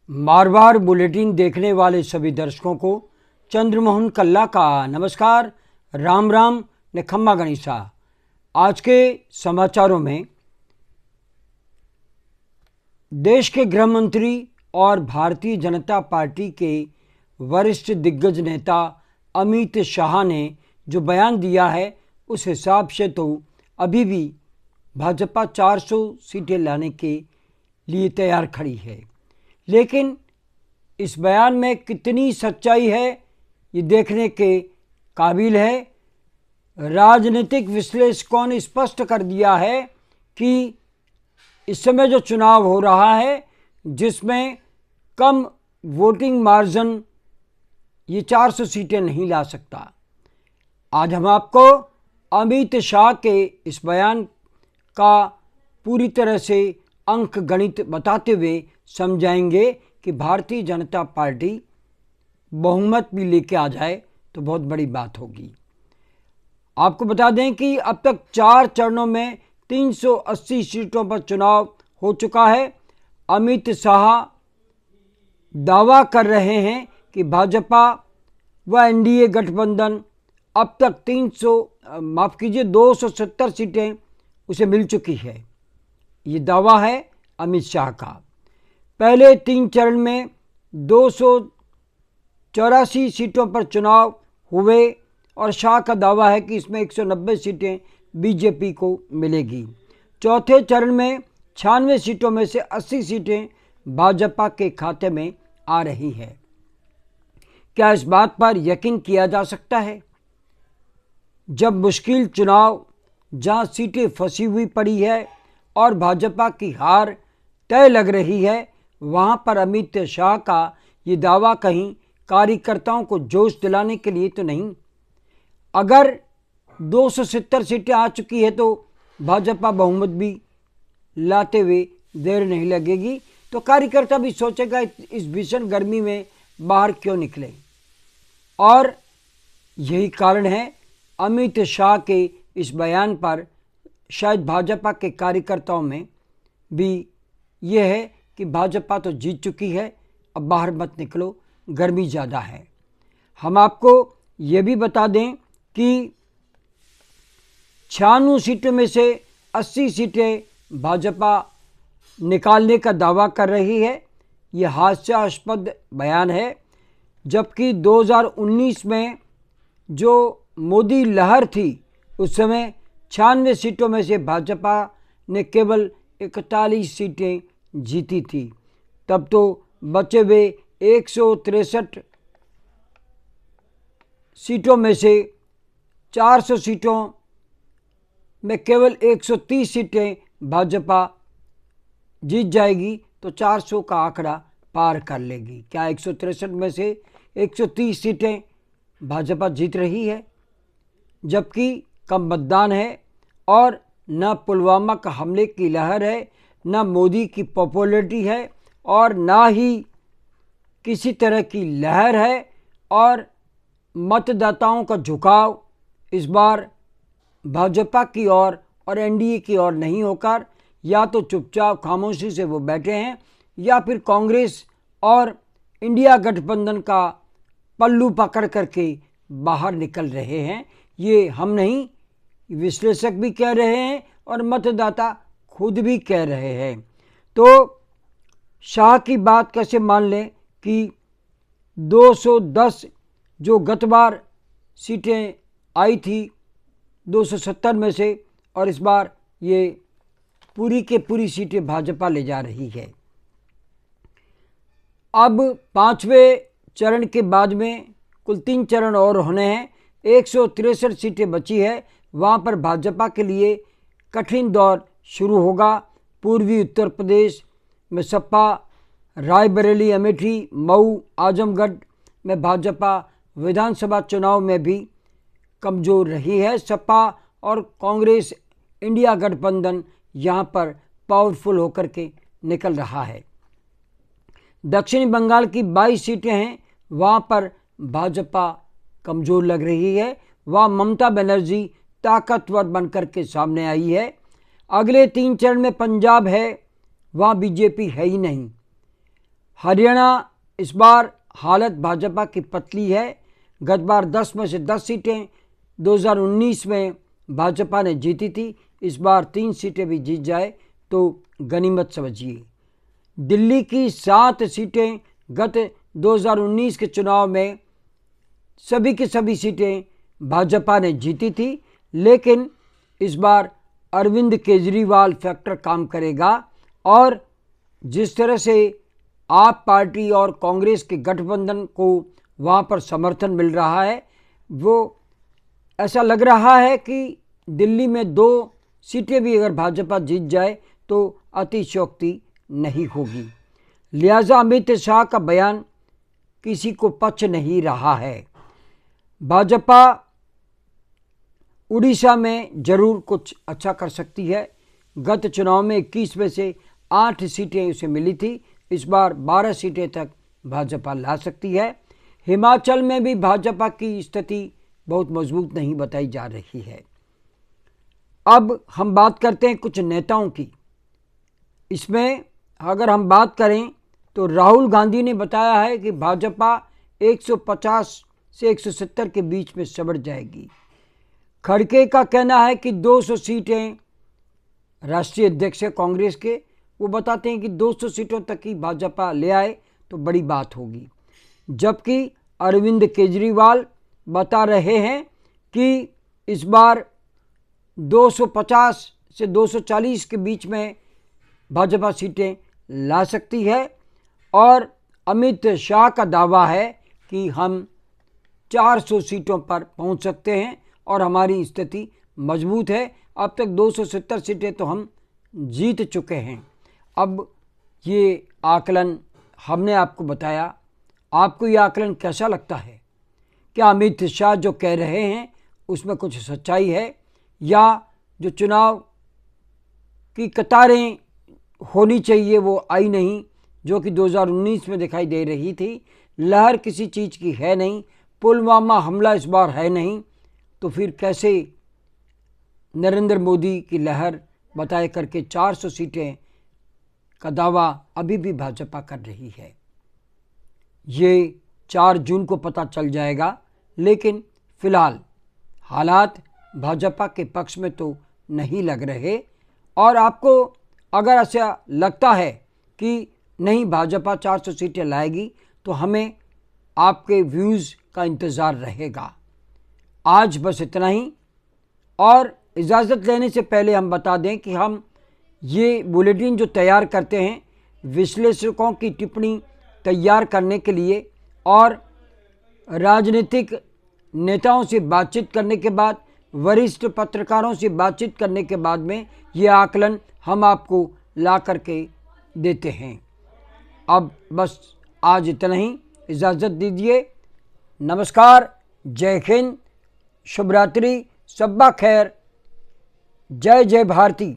बार bulletin देखने वाले सभी दर्शकों को चंद्रमोहन कल्ला का नमस्कार। राम राम ने खम्मा गणिसा। आज के समाचारों में देश के गृह मंत्री और भारतीय जनता पार्टी के वरिष्ठ दिग्गज नेता अमित शाह ने जो बयान दिया है, उस हिसाब से तो अभी भी भाजपा 400 सीटें लाने के लिए तैयार खड़ी है। लेकिन इस बयान में कितनी सच्चाई है, ये देखने के काबिल है। राजनीतिक विश्लेषकों ने स्पष्ट कर दिया है कि इस समय जो चुनाव हो रहा है, जिसमें कम वोटिंग मार्जिन ये 400 सीटें नहीं ला सकता। आज हम आपको अमित शाह के इस बयान का पूरी तरह से अंक गणित बताते हुए समझाएंगे कि भारतीय जनता पार्टी बहुमत भी लेके आ जाए तो बहुत बड़ी बात होगी। आपको बता दें कि अब तक 4 चरणों में 380 सीटों पर चुनाव हो चुका है। अमित शाह दावा कर रहे हैं कि भाजपा व एनडीए गठबंधन अब तक 270 सीटें उसे मिल चुकी है। ये दावा है अमित शाह का। पहले 3 चरण में 284 सीटों पर चुनाव हुए और शाह का दावा है कि इसमें 190 सीटें बीजेपी को मिलेगी। चौथे चरण में 96 सीटों में से 80 सीटें भाजपा के खाते में आ रही है। क्या इस बात पर यकीन किया जा सकता है? जब मुश्किल चुनाव, जहां सीटें फंसी हुई पड़ी है और भाजपा की हार तय लग रही है, वहां पर अमित शाह का ये दावा कहीं कार्यकर्ताओं को जोश दिलाने के लिए तो नहीं। अगर 270 सीटें आ चुकी है तो भाजपा बहुमत भी लाते हुए देर नहीं लगेगी, तो कार्यकर्ता भी सोचेगा इस भीषण गर्मी में बाहर क्यों निकले। और यही कारण है अमित शाह के इस बयान पर शायद भाजपा के कार्यकर्ताओं में भी यह है कि भाजपा तो जीत चुकी है, अब बाहर मत निकलो, गर्मी ज़्यादा है। हम आपको ये भी बता दें कि 96 सीटों में से 80 सीटें भाजपा निकालने का दावा कर रही है। ये हास्यास्पद बयान है, जबकि 2019 में जो मोदी लहर थी, उस समय 96 सीटों में से भाजपा ने केवल 41 सीटें जीती थी। तब तो बचे हुए 163 सीटों में से 400 सीटों में केवल 130 सीटें भाजपा जीत जाएगी, तो 400 का आंकड़ा पार कर लेगी। क्या 163 में से 130 सीटें भाजपा जीत रही है? जबकि कम मतदान है और न पुलवामा का हमले की लहर है, न मोदी की पॉपुलैरिटी है और ना ही किसी तरह की लहर है। और मतदाताओं का झुकाव इस बार भाजपा की ओर और एनडीए की ओर नहीं होकर या तो चुपचाप खामोशी से वो बैठे हैं या फिर कांग्रेस और इंडिया गठबंधन का पल्लू पकड़ करके बाहर निकल रहे हैं। ये हम नहीं, विश्लेषक भी कह रहे हैं और मतदाता खुद भी कह रहे हैं। तो शाह की बात कैसे मान लें कि 210 जो गत बार सीटें आई थी 270 में से, और इस बार ये पूरी के पूरी सीटें भाजपा ले जा रही है। अब 5वें चरण के बाद में कुल 3 चरण और होने हैं। 163 सीटें बची है, वहाँ पर भाजपा के लिए कठिन दौर शुरू होगा। पूर्वी उत्तर प्रदेश में सपा, रायबरेली, अमेठी, मऊ, आजमगढ़ में भाजपा विधानसभा चुनाव में भी कमज़ोर रही है। सपा और कांग्रेस इंडिया गठबंधन यहाँ पर पावरफुल होकर के निकल रहा है। दक्षिणी बंगाल की 22 सीटें हैं, वहाँ पर भाजपा कमज़ोर लग रही है। वहाँ ममता बनर्जी ताकतवर बनकर के सामने आई है। अगले 3 चरण में पंजाब है, वहाँ बीजेपी है ही नहीं। हरियाणा इस बार हालत भाजपा की पतली है। गत बार 10 में से 10 सीटें 2019 में भाजपा ने जीती थी। इस बार 3 सीटें भी जीत जाए तो गनीमत समझिए। दिल्ली की 7 सीटें गत 2019 के चुनाव में सभी की सभी सीटें भाजपा ने जीती थी, लेकिन इस बार अरविंद केजरीवाल फैक्टर काम करेगा और जिस तरह से आप पार्टी और कांग्रेस के गठबंधन को वहाँ पर समर्थन मिल रहा है, वो ऐसा लग रहा है कि दिल्ली में 2 सीटें भी अगर भाजपा जीत जाए तो अतिशयोक्ति नहीं होगी। लिहाजा अमित शाह का बयान किसी को पच नहीं रहा है। भाजपा उड़ीसा में जरूर कुछ अच्छा कर सकती है। गत चुनाव में 21 में से 8 सीटें उसे मिली थी, इस बार 12 सीटें तक भाजपा ला सकती है। हिमाचल में भी भाजपा की स्थिति बहुत मजबूत नहीं बताई जा रही है। अब हम बात करते हैं कुछ नेताओं की। इसमें अगर हम बात करें तो राहुल गांधी ने बताया है कि भाजपा 150 से 170 के बीच में सिमट जाएगी। खड़गे का कहना है कि 200 सीटें, राष्ट्रीय अध्यक्ष है कांग्रेस के, वो बताते हैं कि 200 सीटों तक ही भाजपा ले आए तो बड़ी बात होगी। जबकि अरविंद केजरीवाल बता रहे हैं कि इस बार 250 से 240 के बीच में भाजपा सीटें ला सकती है और अमित शाह का दावा है कि हम 400 सीटों पर पहुंच सकते हैं और हमारी स्थिति मजबूत है। अब तक 270 सीटें तो हम जीत चुके हैं। अब ये आकलन हमने आपको बताया, आपको ये आकलन कैसा लगता है? क्या अमित शाह जो कह रहे हैं उसमें कुछ सच्चाई है, या जो चुनाव की कतारें होनी चाहिए वो आई नहीं, जो कि 2019 में दिखाई दे रही थी? लहर किसी चीज़ की है नहीं, पुलवामा हमला इस बार है नहीं, तो फिर कैसे नरेंद्र मोदी की लहर बताए करके 400 सीटें का दावा अभी भी भाजपा कर रही है? ये 4 जून को पता चल जाएगा, लेकिन फिलहाल हालात भाजपा के पक्ष में तो नहीं लग रहे। और आपको अगर ऐसा लगता है कि नहीं भाजपा 400 सीटें लाएगी तो हमें आपके व्यूज़ का इंतज़ार रहेगा। आज बस इतना ही, और इजाज़त लेने से पहले हम बता दें कि हम ये बुलेटिन जो तैयार करते हैं विश्लेषकों की टिप्पणी तैयार करने के लिए और राजनीतिक नेताओं से बातचीत करने के बाद, वरिष्ठ पत्रकारों से बातचीत करने के बाद में ये आकलन हम आपको ला करके देते हैं। अब बस आज इतना ही, इजाज़त दीजिए। नमस्कार, जय हिंद, शुभ रात्रि, सब्बा खैर, जय जय भारती।